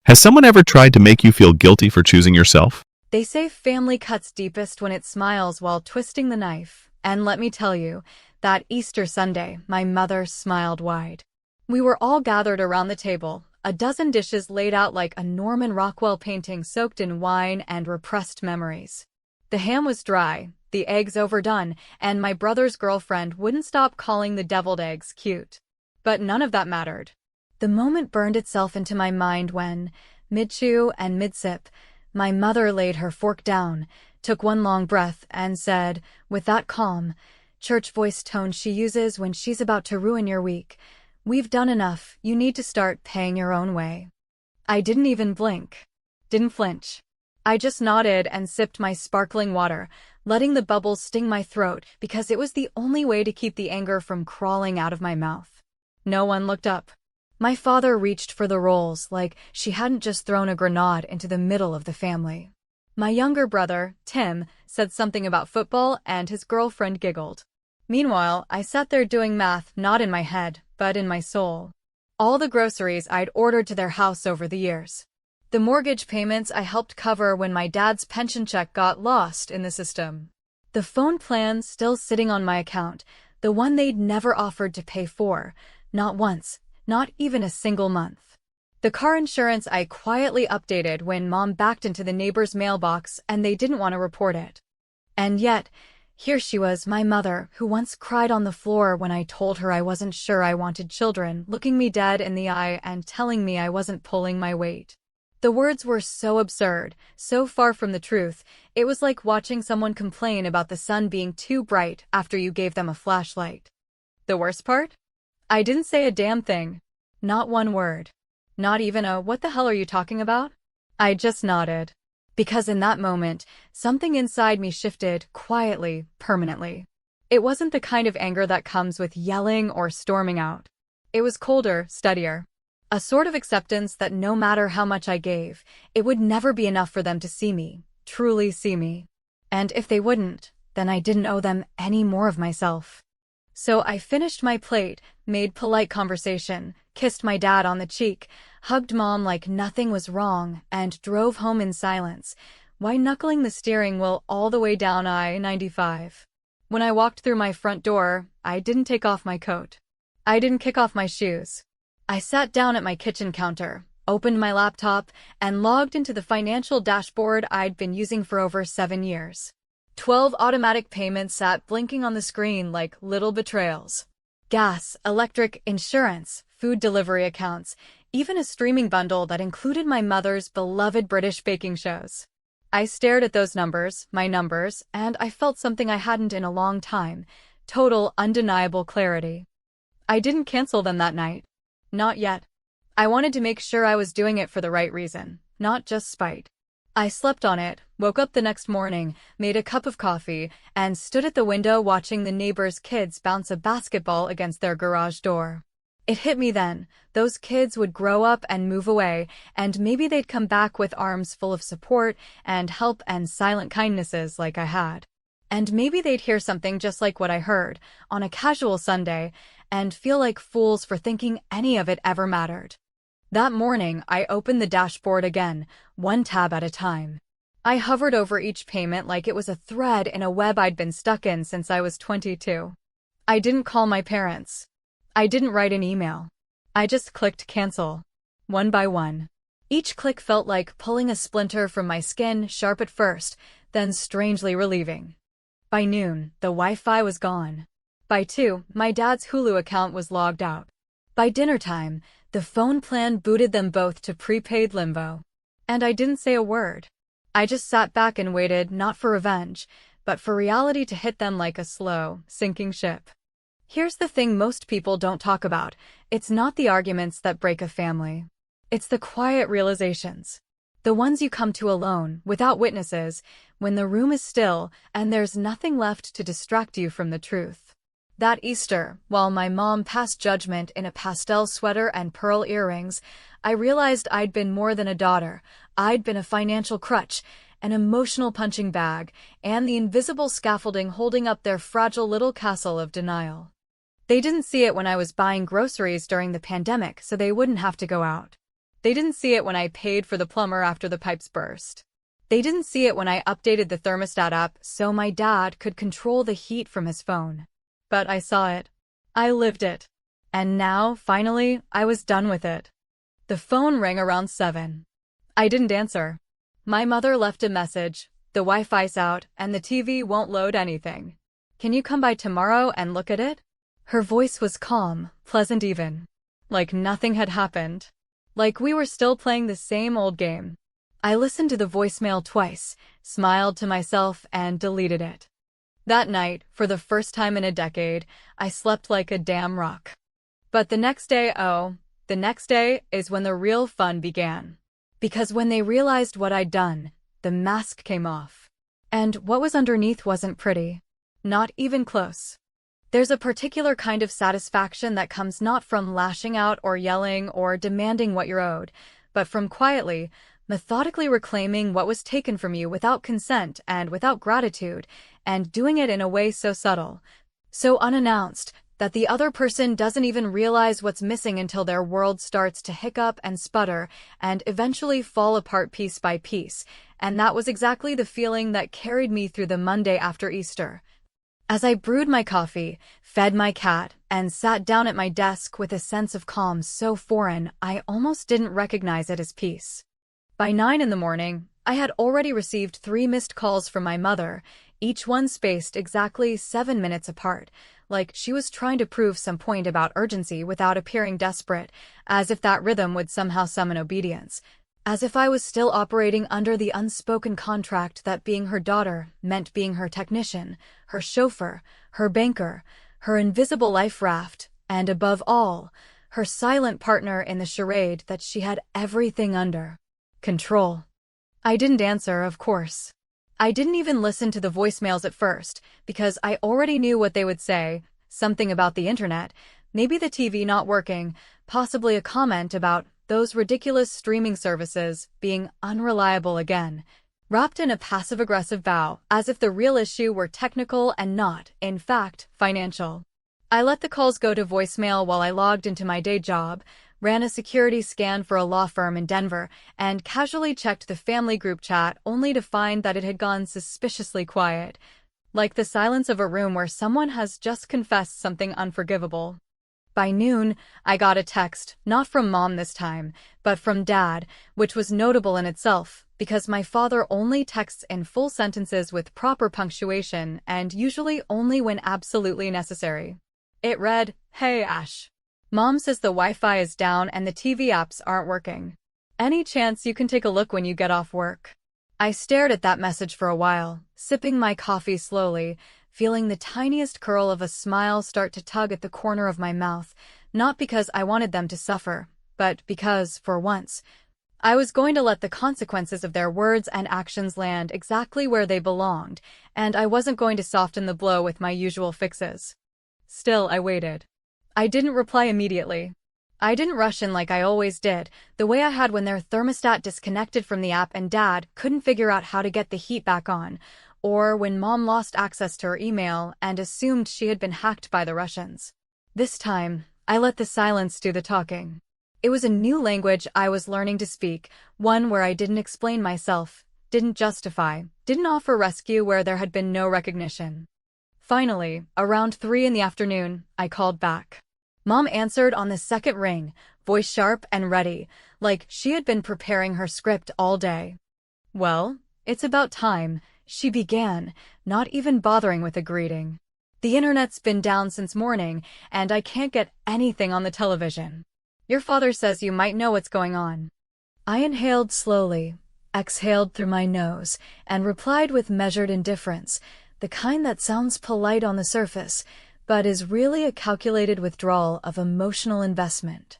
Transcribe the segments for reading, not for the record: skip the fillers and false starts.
Has someone ever tried to make you feel guilty for choosing yourself? They say family cuts deepest when it smiles while twisting the knife. And let me tell you, that Easter Sunday, my mother smiled wide. We were all gathered around the table, a dozen dishes laid out like a Norman Rockwell painting soaked in wine and repressed memories. The ham was dry, the eggs overdone, and my brother's girlfriend wouldn't stop calling the deviled eggs cute. But none of that mattered. The moment burned itself into my mind when, mid-chew and mid-sip, my mother laid her fork down, took one long breath, and said, with that calm, church voice tone she uses when she's about to ruin your week, "We've done enough, you need to start paying your own way." I didn't even blink. Didn't flinch. I just nodded and sipped my sparkling water, letting the bubbles sting my throat because it was the only way to keep the anger from crawling out of my mouth. No one looked up. My father reached for the rolls like she hadn't just thrown a grenade into the middle of the family. My younger brother, Tim, said something about football and his girlfriend giggled. Meanwhile, I sat there doing math not in my head, but in my soul. All the groceries I'd ordered to their house over the years. The mortgage payments I helped cover when my dad's pension check got lost in the system. The phone plan still sitting on my account, the one they'd never offered to pay for, not once. Not even a single month. The car insurance I quietly updated when Mom backed into the neighbor's mailbox and they didn't want to report it. And yet, here she was, my mother, who once cried on the floor when I told her I wasn't sure I wanted children, looking me dead in the eye and telling me I wasn't pulling my weight. The words were so absurd, so far from the truth, it was like watching someone complain about the sun being too bright after you gave them a flashlight. The worst part? I didn't say a damn thing. Not one word. Not even a "what the hell are you talking about?" I just nodded. Because in that moment, something inside me shifted, quietly, permanently. It wasn't the kind of anger that comes with yelling or storming out. It was colder, steadier. A sort of acceptance that no matter how much I gave, it would never be enough for them to see me, truly see me. And if they wouldn't, then I didn't owe them any more of myself. So I finished my plate, made polite conversation, kissed my dad on the cheek, hugged Mom like nothing was wrong, and drove home in silence, white-knuckling the steering wheel all the way down I-95. When I walked through my front door, I didn't take off my coat. I didn't kick off my shoes. I sat down at my kitchen counter, opened my laptop, and logged into the financial dashboard I'd been using for over 7 years. 12 automatic payments sat blinking on the screen like little betrayals. Gas, electric, insurance, food delivery accounts, even a streaming bundle that included my mother's beloved British baking shows. I stared at those numbers, my numbers, and I felt something I hadn't in a long time, total, undeniable clarity. I didn't cancel them that night. Not yet. I wanted to make sure I was doing it for the right reason, not just spite. I slept on it, woke up the next morning, made a cup of coffee, and stood at the window watching the neighbor's kids bounce a basketball against their garage door. It hit me then, those kids would grow up and move away, and maybe they'd come back with arms full of support and help and silent kindnesses like I had. And maybe they'd hear something just like what I heard, on a casual Sunday, and feel like fools for thinking any of it ever mattered. That morning, I opened the dashboard again, one tab at a time. I hovered over each payment like it was a thread in a web I'd been stuck in since I was 22. I didn't call my parents. I didn't write an email. I just clicked cancel. One by one. Each click felt like pulling a splinter from my skin, sharp at first, then strangely relieving. By noon, the Wi-Fi was gone. By 2, my dad's Hulu account was logged out. By dinner time, the phone plan booted them both to prepaid limbo. And I didn't say a word. I just sat back and waited, not for revenge, but for reality to hit them like a slow, sinking ship. Here's the thing most people don't talk about. It's not the arguments that break a family. It's the quiet realizations. The ones you come to alone, without witnesses, when the room is still and there's nothing left to distract you from the truth. That Easter, while my mom passed judgment in a pastel sweater and pearl earrings, I realized I'd been more than a daughter. I'd been a financial crutch, an emotional punching bag, and the invisible scaffolding holding up their fragile little castle of denial. They didn't see it when I was buying groceries during the pandemic, so they wouldn't have to go out. They didn't see it when I paid for the plumber after the pipes burst. They didn't see it when I updated the thermostat app so my dad could control the heat from his phone. But I saw it. I lived it. And now, finally, I was done with it. The phone rang around 7. I didn't answer. My mother left a message. The Wi-Fi's out and the TV won't load anything. Can you come by tomorrow and look at it? Her voice was calm, pleasant even. Like nothing had happened. Like we were still playing the same old game. I listened to the voicemail twice, smiled to myself, and deleted it. That night, for the first time in a decade, I slept like a damn rock. But the next day is when the real fun began. Because when they realized what I'd done, the mask came off. And what was underneath wasn't pretty. Not even close. There's a particular kind of satisfaction that comes not from lashing out or yelling or demanding what you're owed, but from quietly, methodically reclaiming what was taken from you without consent and without gratitude, and doing it in a way so subtle, so unannounced, that the other person doesn't even realize what's missing until their world starts to hiccup and sputter and eventually fall apart piece by piece, and that was exactly the feeling that carried me through the Monday after Easter. As I brewed my coffee, fed my cat, and sat down at my desk with a sense of calm so foreign I almost didn't recognize it as peace. By 9 in the morning, I had already received 3 missed calls from my mother, each one spaced exactly 7 minutes apart, like she was trying to prove some point about urgency without appearing desperate, as if that rhythm would somehow summon obedience. As if I was still operating under the unspoken contract that being her daughter meant being her technician, her chauffeur, her banker, her invisible life raft, and above all, her silent partner in the charade that she had everything under control. I didn't answer, of course. I didn't even listen to the voicemails at first, because I already knew what they would say, something about the internet, maybe the TV not working, possibly a comment about those ridiculous streaming services being unreliable again, wrapped in a passive-aggressive vow, as if the real issue were technical and not, in fact, financial. I let the calls go to voicemail while I logged into my day job, ran a security scan for a law firm in Denver, and casually checked the family group chat only to find that it had gone suspiciously quiet, like the silence of a room where someone has just confessed something unforgivable. By noon, I got a text, not from Mom this time, but from Dad, which was notable in itself, because my father only texts in full sentences with proper punctuation and usually only when absolutely necessary. It read, "Hey Ash. Mom says the Wi-Fi is down and the TV apps aren't working. Any chance you can take a look when you get off work?" I stared at that message for a while, sipping my coffee slowly, feeling the tiniest curl of a smile start to tug at the corner of my mouth, not because I wanted them to suffer, but because, for once, I was going to let the consequences of their words and actions land exactly where they belonged, and I wasn't going to soften the blow with my usual fixes. Still, I waited. I didn't reply immediately. I didn't rush in like I always did, the way I had when their thermostat disconnected from the app and Dad couldn't figure out how to get the heat back on, or when Mom lost access to her email and assumed she had been hacked by the Russians. This time, I let the silence do the talking. It was a new language I was learning to speak, one where I didn't explain myself, didn't justify, didn't offer rescue where there had been no recognition. Finally, around 3 in the afternoon, I called back. Mom answered on the second ring, voice sharp and ready, like she had been preparing her script all day. "Well, it's about time," she began, not even bothering with a greeting. "The internet's been down since morning, and I can't get anything on the television. Your father says you might know what's going on." I inhaled slowly, exhaled through my nose, and replied with measured indifference, the kind that sounds polite on the surface, but is really a calculated withdrawal of emotional investment.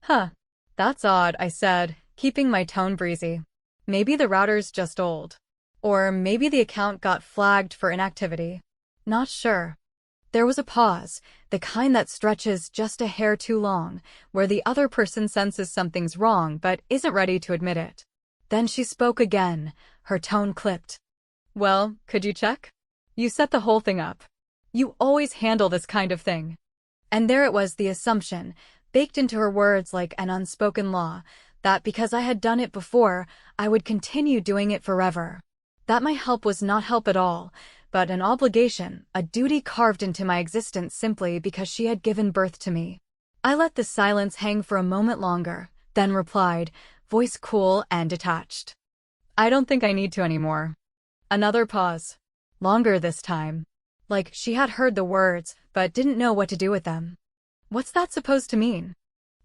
"Huh. That's odd," I said, keeping my tone breezy. "Maybe the router's just old. Or maybe the account got flagged for inactivity. Not sure." There was a pause, the kind that stretches just a hair too long, where the other person senses something's wrong but isn't ready to admit it. Then she spoke again, her tone clipped. "Well, could you check? You set the whole thing up. You always handle this kind of thing." And there it was, the assumption, baked into her words like an unspoken law, that because I had done it before, I would continue doing it forever. That my help was not help at all, but an obligation, a duty carved into my existence simply because she had given birth to me. I let the silence hang for a moment longer, then replied, voice cool and detached. I don't think I need to anymore. Another pause. Longer this time. Like she had heard the words, but didn't know what to do with them. What's that supposed to mean?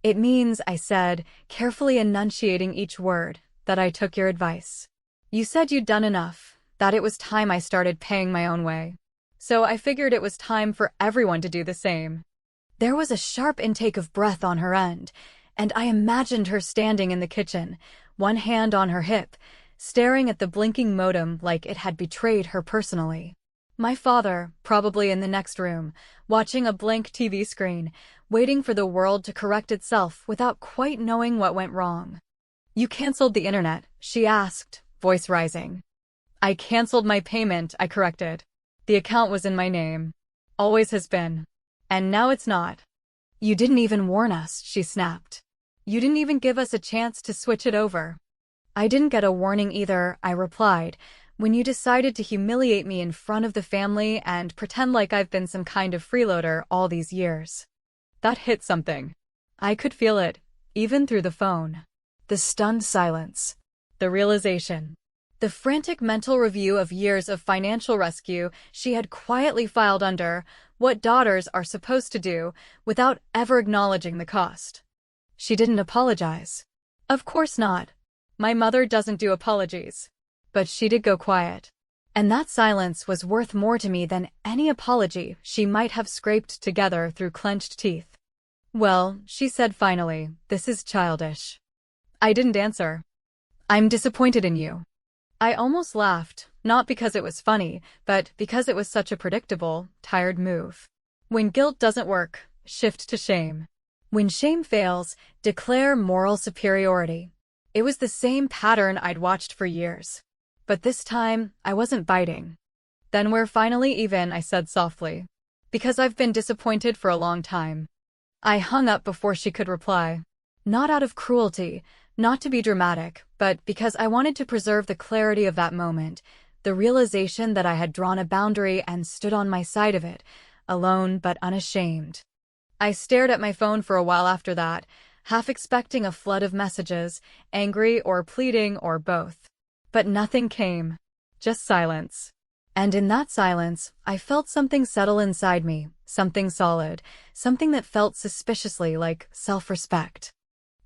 It means, I said, carefully enunciating each word, that I took your advice. You said you'd done enough, that it was time I started paying my own way. So I figured it was time for everyone to do the same. There was a sharp intake of breath on her end, and I imagined her standing in the kitchen, one hand on her hip, staring at the blinking modem like it had betrayed her personally. My father, probably in the next room, watching a blank TV screen, waiting for the world to correct itself without quite knowing what went wrong. You canceled the internet, she asked, voice rising. I canceled my payment, I corrected. The account was in my name. Always has been. And now it's not. You didn't even warn us, she snapped. You didn't even give us a chance to switch it over. I didn't get a warning either, I replied, when you decided to humiliate me in front of the family and pretend like I've been some kind of freeloader all these years. That hit something. I could feel it, even through the phone. The stunned silence. The realization. The frantic mental review of years of financial rescue she had quietly filed under, what daughters are supposed to do, without ever acknowledging the cost. She didn't apologize. Of course not. My mother doesn't do apologies. But she did go quiet. And that silence was worth more to me than any apology she might have scraped together through clenched teeth. Well, she said finally, this is childish. I didn't answer. I'm disappointed in you. I almost laughed, not because it was funny, but because it was such a predictable, tired move. When guilt doesn't work, shift to shame. When shame fails, declare moral superiority. It was the same pattern I'd watched for years. But this time, I wasn't biting. Then we're finally even, I said softly. Because I've been disappointed for a long time. I hung up before she could reply. Not out of cruelty, not to be dramatic, but because I wanted to preserve the clarity of that moment, the realization that I had drawn a boundary and stood on my side of it, alone but unashamed. I stared at my phone for a while after that, half expecting a flood of messages, angry or pleading or both. But nothing came. Just silence. And in that silence, I felt something settle inside me, something solid, something that felt suspiciously like self-respect.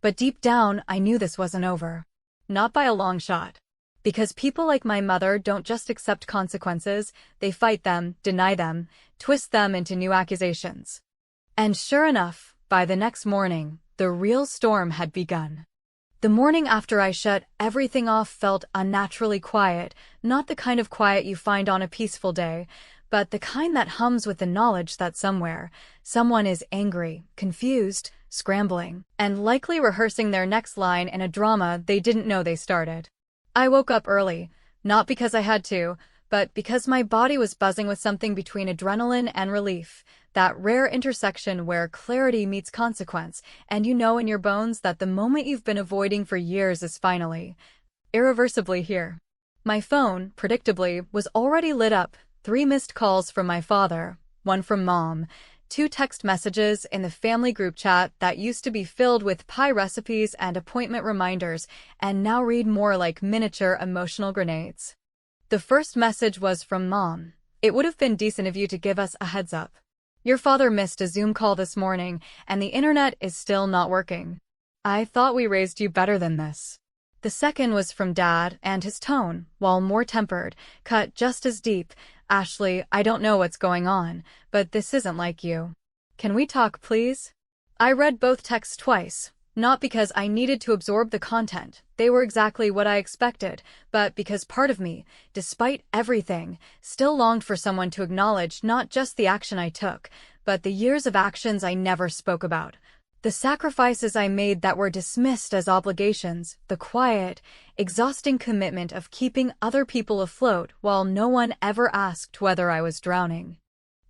But deep down, I knew this wasn't over. Not by a long shot. Because people like my mother don't just accept consequences, they fight them, deny them, twist them into new accusations. And sure enough, by the next morning, the real storm had begun. The morning after I shut everything off felt unnaturally quiet, not the kind of quiet you find on a peaceful day, but the kind that hums with the knowledge that somewhere, someone is angry, confused, scrambling, and likely rehearsing their next line in a drama they didn't know they started. I woke up early, not because I had to, but because my body was buzzing with something between adrenaline and relief, that rare intersection where clarity meets consequence, and you know in your bones that the moment you've been avoiding for years is finally, irreversibly here. My phone, predictably, was already lit up, 3 missed calls from my father, 1 from Mom, 2 text messages in the family group chat that used to be filled with pie recipes and appointment reminders, and now read more like miniature emotional grenades. The first message was from Mom. It would have been decent of you to give us a heads up. Your father missed a Zoom call this morning, and the internet is still not working. I thought we raised you better than this. The second was from Dad, and his tone, while more tempered, cut just as deep. Ashley, I don't know what's going on, but this isn't like you. Can we talk, please? I read both texts twice, not because I needed to absorb the content, they were exactly what I expected, but because part of me, despite everything, still longed for someone to acknowledge not just the action I took, but the years of actions I never spoke about. The sacrifices I made that were dismissed as obligations, the quiet, exhausting commitment of keeping other people afloat while no one ever asked whether I was drowning.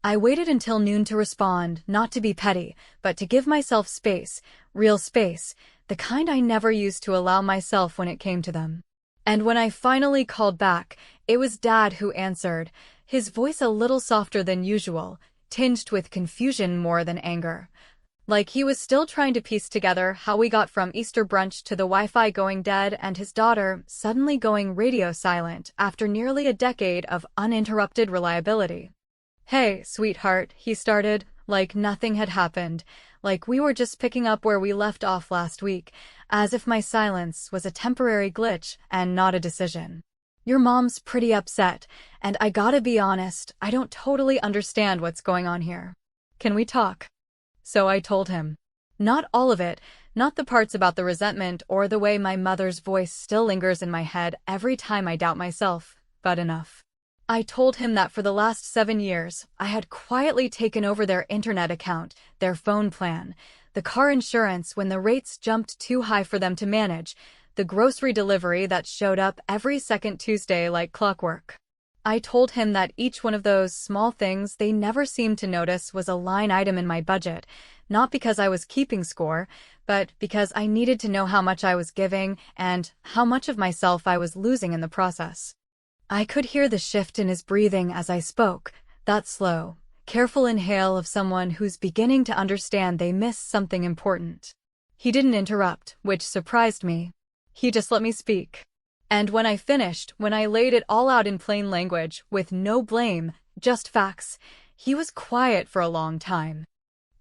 I waited until noon to respond, not to be petty, but to give myself space, real space. the kind I never used to allow myself when it came to them. And when I finally called back, it was Dad who answered, his voice a little softer than usual, tinged with confusion more than anger. Like he was still trying to piece together how we got from Easter brunch to the Wi-Fi going dead and his daughter suddenly going radio silent after nearly a decade of uninterrupted reliability. "Hey, sweetheart," he started, like nothing had happened, like we were just picking up where we left off last week, as if my silence was a temporary glitch and not a decision. "Your mom's pretty upset, and I gotta be honest, I don't totally understand what's going on here. Can we talk?" So I told him. Not all of it, not the parts about the resentment or the way my mother's voice still lingers in my head every time I doubt myself, but enough. I told him that for the last 7 years, I had quietly taken over their internet account, their phone plan, the car insurance when the rates jumped too high for them to manage, the grocery delivery that showed up every second Tuesday like clockwork. I told him that each one of those small things they never seemed to notice was a line item in my budget, not because I was keeping score, but because I needed to know how much I was giving and how much of myself I was losing in the process. I could hear the shift in his breathing as I spoke, that slow, careful inhale of someone who's beginning to understand they missed something important. He didn't interrupt, which surprised me. He just let me speak. And when I finished, when I laid it all out in plain language, with no blame, just facts, he was quiet for a long time.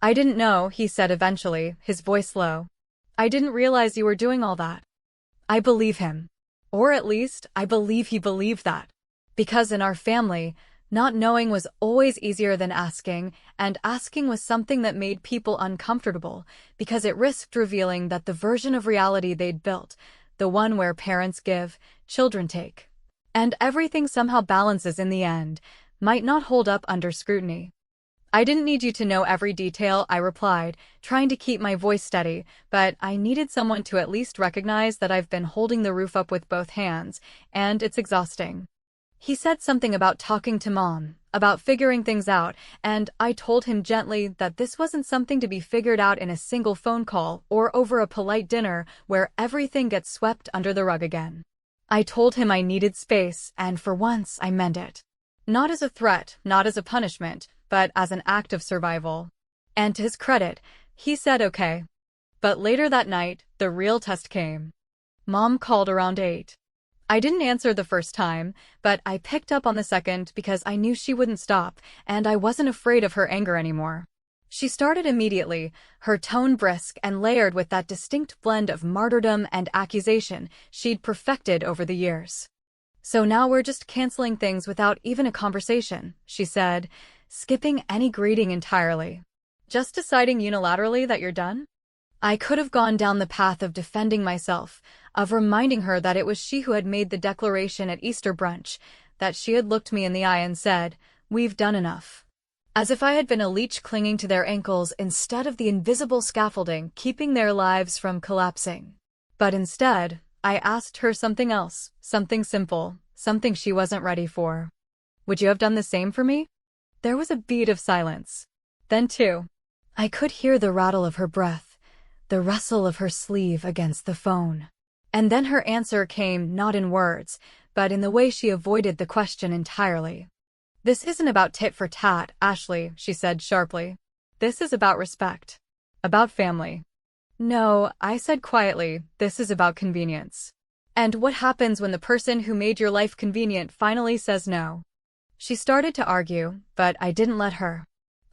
"I didn't know," he said eventually, his voice low. "I didn't realize you were doing all that." I believe him. Or at least, I believe he believed that. Because in our family, not knowing was always easier than asking, and asking was something that made people uncomfortable, because it risked revealing that the version of reality they'd built, the one where parents give, children take, and everything somehow balances in the end, might not hold up under scrutiny. "I didn't need you to know every detail," I replied, trying to keep my voice steady, but I needed someone to at least recognize that I've been holding the roof up with both hands, and it's exhausting. He said something about talking to Mom, about figuring things out, and I told him gently that this wasn't something to be figured out in a single phone call or over a polite dinner where everything gets swept under the rug again. I told him I needed space, and for once I meant it. Not as a threat, not as a punishment, but as an act of survival. And to his credit, he said okay. But later that night, the real test came. Mom called around 8. I didn't answer the first time, but I picked up on the second because I knew she wouldn't stop, and I wasn't afraid of her anger anymore. She started immediately, her tone brisk and layered with that distinct blend of martyrdom and accusation she'd perfected over the years. "So now we're just canceling things without even a conversation," she said, skipping any greeting entirely. "Just deciding unilaterally that you're done?" I could have gone down the path of defending myself, of reminding her that it was she who had made the declaration at Easter brunch, that she had looked me in the eye and said, "We've done enough." As if I had been a leech clinging to their ankles instead of the invisible scaffolding keeping their lives from collapsing. But instead, I asked her something else, something simple, something she wasn't ready for. "Would you have done the same for me?" There was a beat of silence. Then too, I could hear the rattle of her breath, the rustle of her sleeve against the phone. And then her answer came not in words, but in the way she avoided the question entirely. "This isn't about tit for tat, Ashley," she said sharply. "This is about respect. About family." "No," I said quietly, "this is about convenience. And what happens when the person who made your life convenient finally says no?" She started to argue, but I didn't let her.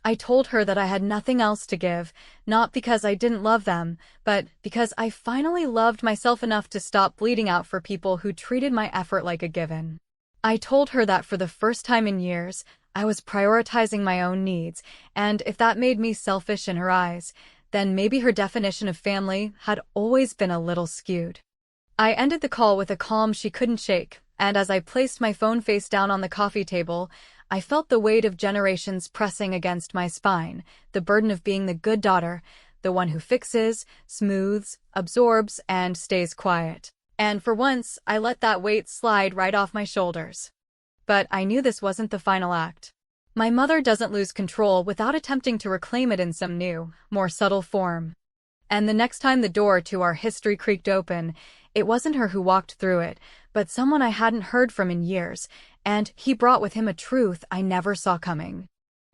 I told her that I had nothing else to give, not because I didn't love them, but because I finally loved myself enough to stop bleeding out for people who treated my effort like a given. I told her that for the first time in years, I was prioritizing my own needs, and if that made me selfish in her eyes, then maybe her definition of family had always been a little skewed. I ended the call with a calm she couldn't shake, and as I placed my phone face down on the coffee table, I felt the weight of generations pressing against my spine, the burden of being the good daughter, the one who fixes, smooths, absorbs, and stays quiet. And for once, I let that weight slide right off my shoulders. But I knew this wasn't the final act. My mother doesn't lose control without attempting to reclaim it in some new, more subtle form. And the next time the door to our history creaked open, it wasn't her who walked through it, but someone I hadn't heard from in years, and he brought with him a truth I never saw coming.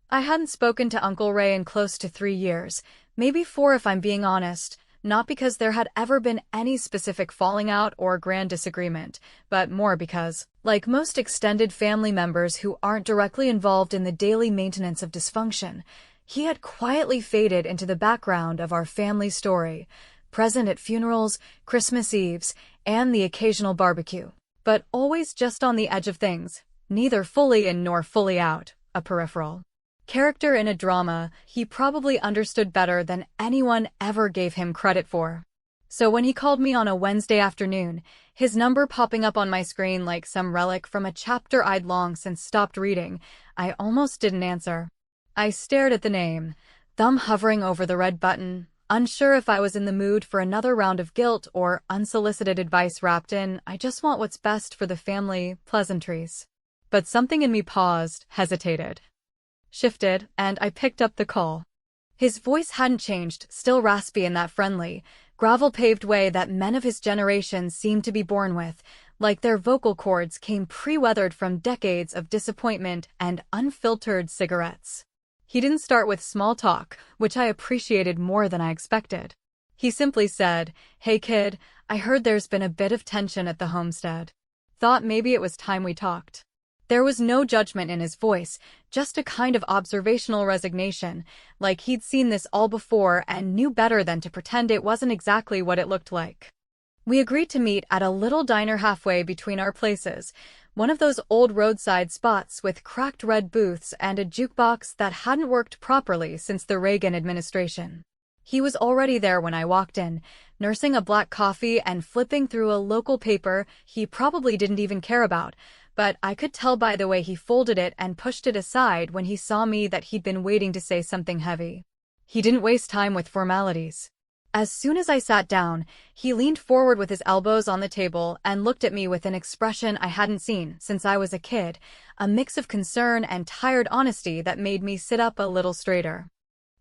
I hadn't spoken to Uncle Ray in close to 3 years, maybe 4 if I'm being honest, not because there had ever been any specific falling out or grand disagreement, but more because, like most extended family members who aren't directly involved in the daily maintenance of dysfunction, he had quietly faded into the background of our family story, present at funerals, Christmas Eves, and the occasional barbecue, but always just on the edge of things, neither fully in nor fully out, a peripheral character in a drama he probably understood better than anyone ever gave him credit for. So when he called me on a Wednesday afternoon, his number popping up on my screen like some relic from a chapter I'd long since stopped reading, I almost didn't answer. I stared at the name, thumb hovering over the red button, unsure if I was in the mood for another round of guilt or unsolicited advice wrapped in, I just want what's best for the family, pleasantries. But something in me paused, hesitated, shifted, and I picked up the call. His voice hadn't changed, still raspy in that friendly, gravel-paved way that men of his generation seemed to be born with, like their vocal cords came pre-weathered from decades of disappointment and unfiltered cigarettes. He didn't start with small talk, which I appreciated more than I expected. He simply said, "Hey kid, I heard there's been a bit of tension at the homestead. Thought maybe it was time we talked." There was no judgment in his voice, just a kind of observational resignation, like he'd seen this all before and knew better than to pretend it wasn't exactly what it looked like. We agreed to meet at a little diner halfway between our places, one of those old roadside spots with cracked red booths and a jukebox that hadn't worked properly since the Reagan administration. He was already there when I walked in, nursing a black coffee and flipping through a local paper he probably didn't even care about, but I could tell by the way he folded it and pushed it aside when he saw me that he'd been waiting to say something heavy. He didn't waste time with formalities. As soon as I sat down, he leaned forward with his elbows on the table and looked at me with an expression I hadn't seen since I was a kid, a mix of concern and tired honesty that made me sit up a little straighter.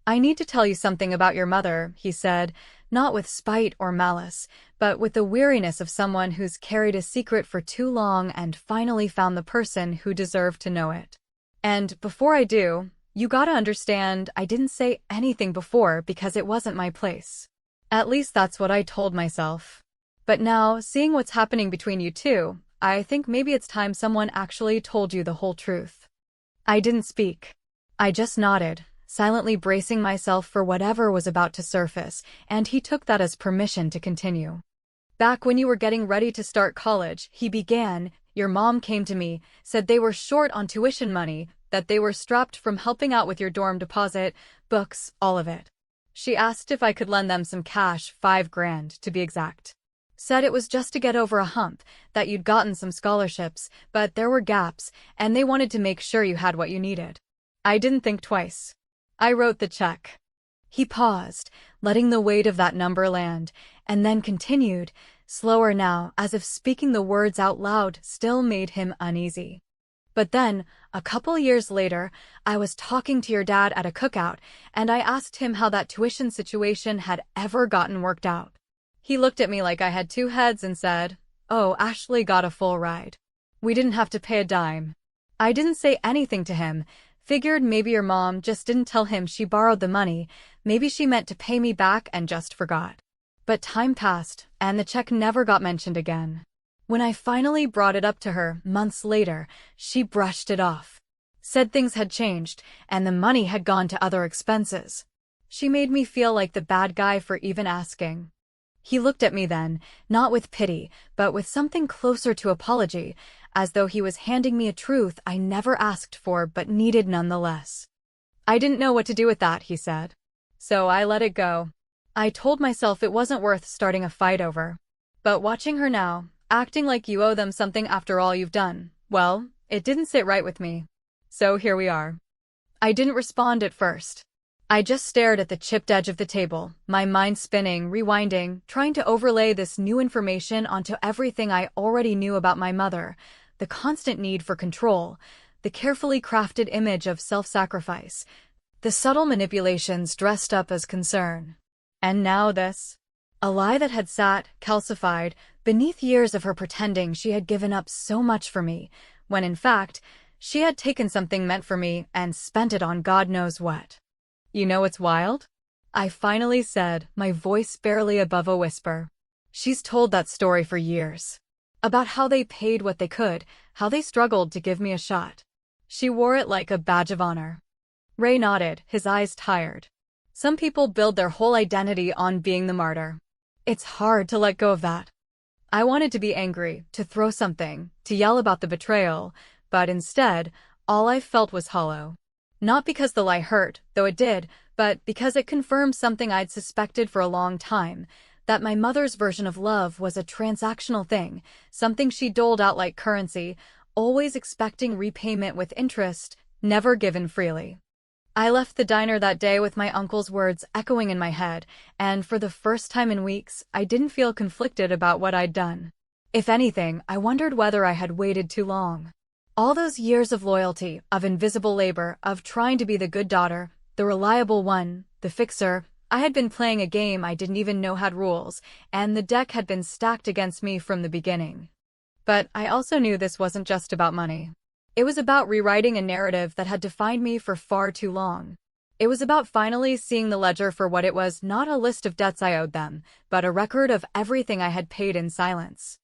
"I need to tell you something about your mother," he said, not with spite or malice, but with the weariness of someone who's carried a secret for too long and finally found the person who deserved to know it. "And before I do, you gotta understand I didn't say anything before because it wasn't my place. At least that's what I told myself. But now, seeing what's happening between you two, I think maybe it's time someone actually told you the whole truth." I didn't speak. I just nodded, silently bracing myself for whatever was about to surface, and he took that as permission to continue. "Back when you were getting ready to start college," he began, "your mom came to me, said they were short on tuition money, that they were strapped from helping out with your dorm deposit, books, all of it. She asked if I could lend them some cash, 5 grand, to be exact. Said it was just to get over a hump, that you'd gotten some scholarships, but there were gaps, and they wanted to make sure you had what you needed." I didn't think twice. I wrote the check. He paused, letting the weight of that number land, and then continued, slower now, as if speaking the words out loud still made him uneasy. "But then, a couple years later, I was talking to your dad at a cookout, and I asked him how that tuition situation had ever gotten worked out. He looked at me like I had 2 heads and said, 'Oh, Ashley got a full ride. We didn't have to pay a dime.' I didn't say anything to him. Figured maybe your mom just didn't tell him she borrowed the money, maybe she meant to pay me back and just forgot. But time passed, and the check never got mentioned again. When I finally brought it up to her, months later, she brushed it off. Said things had changed, and the money had gone to other expenses. She made me feel like the bad guy for even asking." He looked at me then, not with pity, but with something closer to apology, as though he was handing me a truth I never asked for but needed nonetheless. "I didn't know what to do with that," he said. "So I let it go. I told myself it wasn't worth starting a fight over. But watching her now, acting like you owe them something after all you've done, well, it didn't sit right with me. So here we are." I didn't respond at first. I just stared at the chipped edge of the table, my mind spinning, rewinding, trying to overlay this new information onto everything I already knew about my mother, the constant need for control, the carefully crafted image of self-sacrifice, the subtle manipulations dressed up as concern. And now this. A lie that had sat, calcified, beneath years of her pretending she had given up so much for me, when in fact, she had taken something meant for me and spent it on God knows what. You know what's wild? I finally said, my voice barely above a whisper. She's told that story for years. About how they paid what they could, how they struggled to give me a shot. She wore it like a badge of honor. Ray nodded, his eyes tired. Some people build their whole identity on being the martyr. It's hard to let go of that. I wanted to be angry, to throw something, to yell about the betrayal, but instead, all I felt was hollow. Not because the lie hurt, though it did, but because it confirmed something I'd suspected for a long time, that my mother's version of love was a transactional thing, something she doled out like currency, always expecting repayment with interest, never given freely. I left the diner that day with my uncle's words echoing in my head, and for the first time in weeks, I didn't feel conflicted about what I'd done. If anything, I wondered whether I had waited too long. All those years of loyalty, of invisible labor, of trying to be the good daughter, the reliable one, the fixer, I had been playing a game I didn't even know had rules, and the deck had been stacked against me from the beginning. But I also knew this wasn't just about money. It was about rewriting a narrative that had defined me for far too long. It was about finally seeing the ledger for what it was, not a list of debts I owed them, but a record of everything I had paid in silence.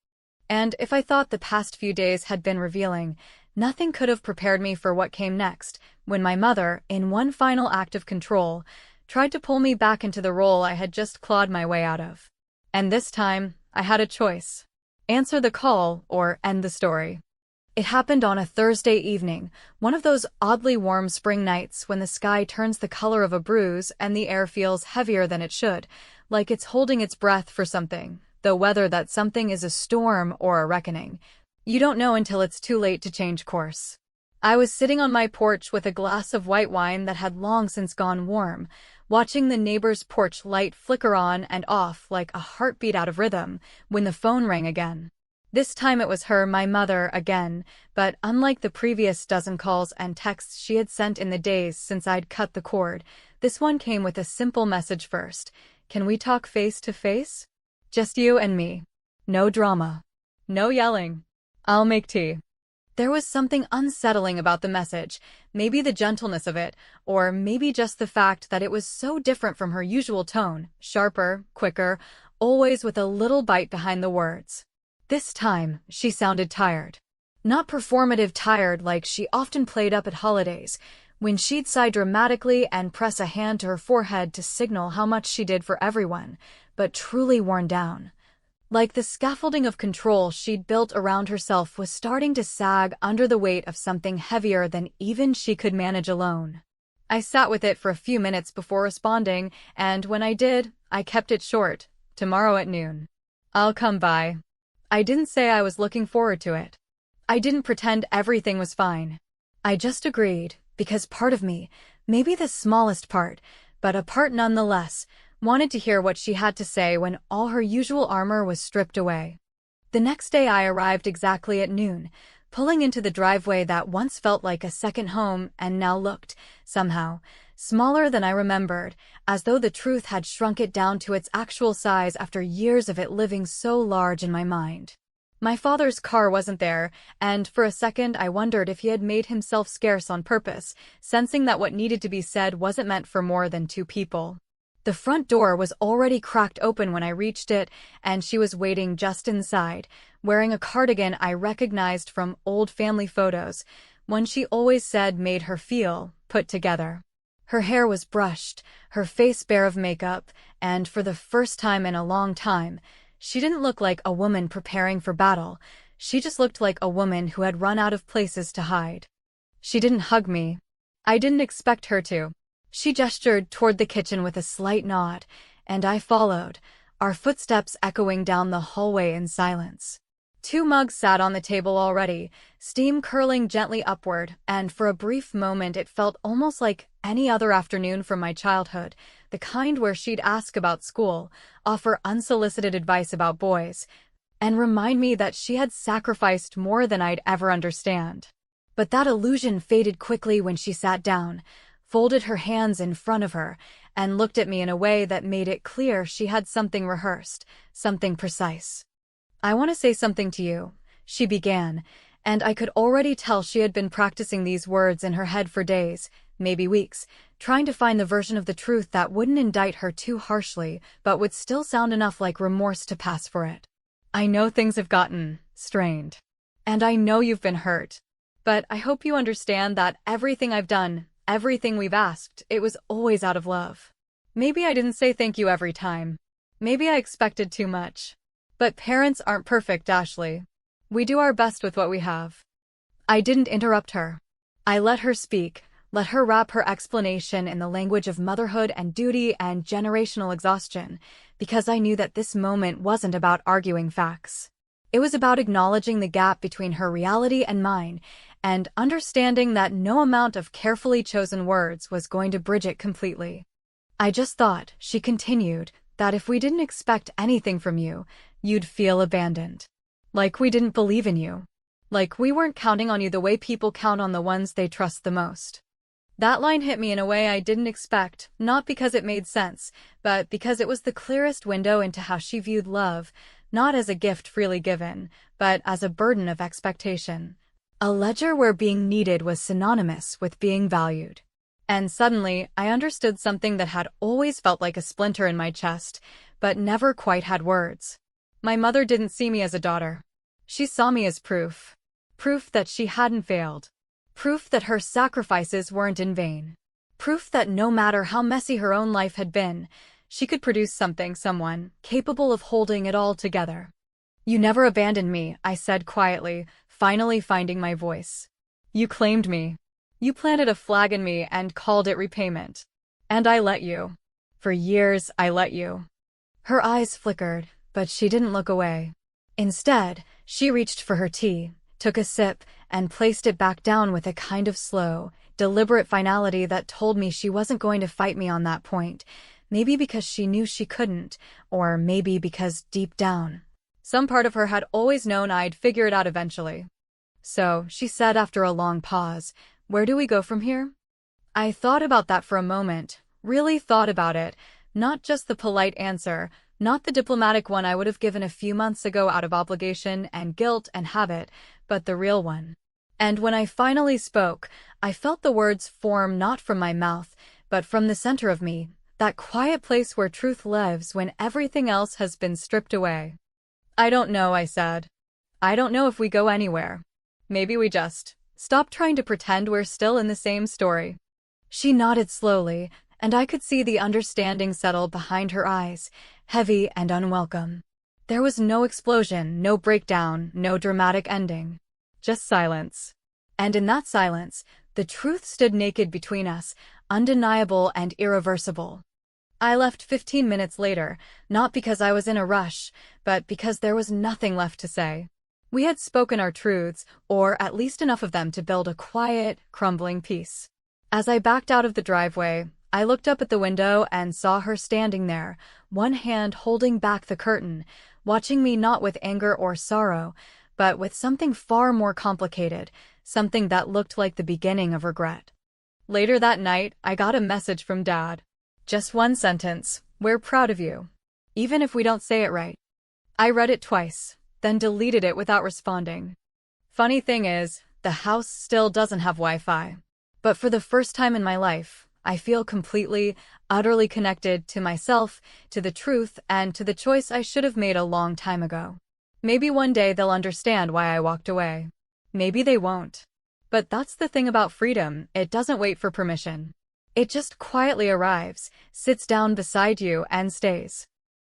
And if I thought the past few days had been revealing, nothing could have prepared me for what came next, when my mother, in one final act of control, tried to pull me back into the role I had just clawed my way out of. And this time, I had a choice. Answer the call or end the story. It happened on a Thursday evening, one of those oddly warm spring nights when the sky turns the color of a bruise and the air feels heavier than it should, like it's holding its breath for something, though whether that something is a storm or a reckoning, you don't know until it's too late to change course. I was sitting on my porch with a glass of white wine that had long since gone warm, watching the neighbor's porch light flicker on and off like a heartbeat out of rhythm, when the phone rang again. This time it was her, my mother, again, but unlike the previous dozen calls and texts she had sent in the days since I'd cut the cord, this one came with a simple message first. Can we talk face to face? Just you and me. No drama. No yelling. I'll make tea. There was something unsettling about the message, maybe the gentleness of it, or maybe just the fact that it was so different from her usual tone, sharper, quicker, always with a little bite behind the words. This time, she sounded tired. Not performative tired like she often played up at holidays, when she'd sigh dramatically and press a hand to her forehead to signal how much she did for everyone, but truly worn down. Like the scaffolding of control she'd built around herself was starting to sag under the weight of something heavier than even she could manage alone. I sat with it for a few minutes before responding, and when I did, I kept it short. Tomorrow at noon. I'll come by. I didn't say I was looking forward to it. I didn't pretend everything was fine. I just agreed, because part of me, maybe the smallest part, but a part nonetheless, wanted to hear what she had to say when all her usual armor was stripped away. The next day I arrived exactly at noon, pulling into the driveway that once felt like a second home and now looked, somehow, smaller than I remembered, as though the truth had shrunk it down to its actual size after years of it living so large in my mind. My father's car wasn't there, and for a second I wondered if he had made himself scarce on purpose, sensing that what needed to be said wasn't meant for more than two people. The front door was already cracked open when I reached it, and she was waiting just inside, wearing a cardigan I recognized from old family photos, one she always said made her feel put together. Her hair was brushed, her face bare of makeup, and for the first time in a long time, she didn't look like a woman preparing for battle. She just looked like a woman who had run out of places to hide. She didn't hug me. I didn't expect her to. She gestured toward the kitchen with a slight nod, and I followed, our footsteps echoing down the hallway in silence. 2 mugs sat on the table already, steam curling gently upward, and for a brief moment it felt almost like any other afternoon from my childhood, the kind where she'd ask about school, offer unsolicited advice about boys, and remind me that she had sacrificed more than I'd ever understand. But that illusion faded quickly when she sat down, folded her hands in front of her, and looked at me in a way that made it clear she had something rehearsed, something precise. "I want to say something to you," she began, and I could already tell she had been practicing these words in her head for days, maybe weeks, trying to find the version of the truth that wouldn't indict her too harshly, but would still sound enough like remorse to pass for it. "I know things have gotten strained. And I know you've been hurt. But I hope you understand that everything I've done, everything we've asked, it was always out of love. Maybe I didn't say thank you every time. Maybe I expected too much. But parents aren't perfect, Ashley. We do our best with what we have." I didn't interrupt her. I let her speak, let her wrap her explanation in the language of motherhood and duty and generational exhaustion, because I knew that this moment wasn't about arguing facts. It was about acknowledging the gap between her reality and mine, and understanding that no amount of carefully chosen words was going to bridge it completely. "I just thought," she continued, "that if we didn't expect anything from you, you'd feel abandoned. Like we didn't believe in you. Like we weren't counting on you the way people count on the ones they trust the most." That line hit me in a way I didn't expect, not because it made sense, but because it was the clearest window into how she viewed love, not as a gift freely given, but as a burden of expectation. A ledger where being needed was synonymous with being valued. And suddenly, I understood something that had always felt like a splinter in my chest, but never quite had words. My mother didn't see me as a daughter. She saw me as proof. Proof that she hadn't failed. Proof that her sacrifices weren't in vain. Proof that no matter how messy her own life had been, she could produce someone, capable of holding it all together. "You never abandoned me," I said quietly, finally finding my voice. "You claimed me. You planted a flag in me and called it repayment. And I let you. For years, I let you." Her eyes flickered, but she didn't look away. Instead, she reached for her tea, took a sip, and placed it back down with a kind of slow, deliberate finality that told me she wasn't going to fight me on that point, maybe because she knew she couldn't, or maybe because deep down, some part of her had always known I'd figure it out eventually. "So," she said after a long pause, "where do we go from here?" I thought about that for a moment, really thought about it, not just the polite answer, not the diplomatic one I would have given a few months ago out of obligation and guilt and habit, but the real one. And when I finally spoke, I felt the words form not from my mouth, but from the center of me, that quiet place where truth lives when everything else has been stripped away. "I don't know," I said. "I don't know if we go anywhere. Maybe we just stop trying to pretend we're still in the same story." She nodded slowly, and I could see the understanding settle behind her eyes, heavy and unwelcome. There was no explosion, no breakdown, no dramatic ending. Just silence. And in that silence, the truth stood naked between us, undeniable and irreversible. I left 15 minutes later, not because I was in a rush, but because there was nothing left to say. We had spoken our truths, or at least enough of them to build a quiet, crumbling peace. As I backed out of the driveway, I looked up at the window and saw her standing there, one hand holding back the curtain, watching me not with anger or sorrow, but with something far more complicated, something that looked like the beginning of regret. Later that night, I got a message from Dad. Just one sentence: "We're proud of you. Even if we don't say it right." I read it twice, then deleted it without responding. Funny thing is, the house still doesn't have Wi-Fi. But for the first time in my life, I feel completely, utterly connected to myself, to the truth, and to the choice I should have made a long time ago. Maybe one day they'll understand why I walked away. Maybe they won't. But that's the thing about freedom, it doesn't wait for permission. It just quietly arrives, sits down beside you, and stays.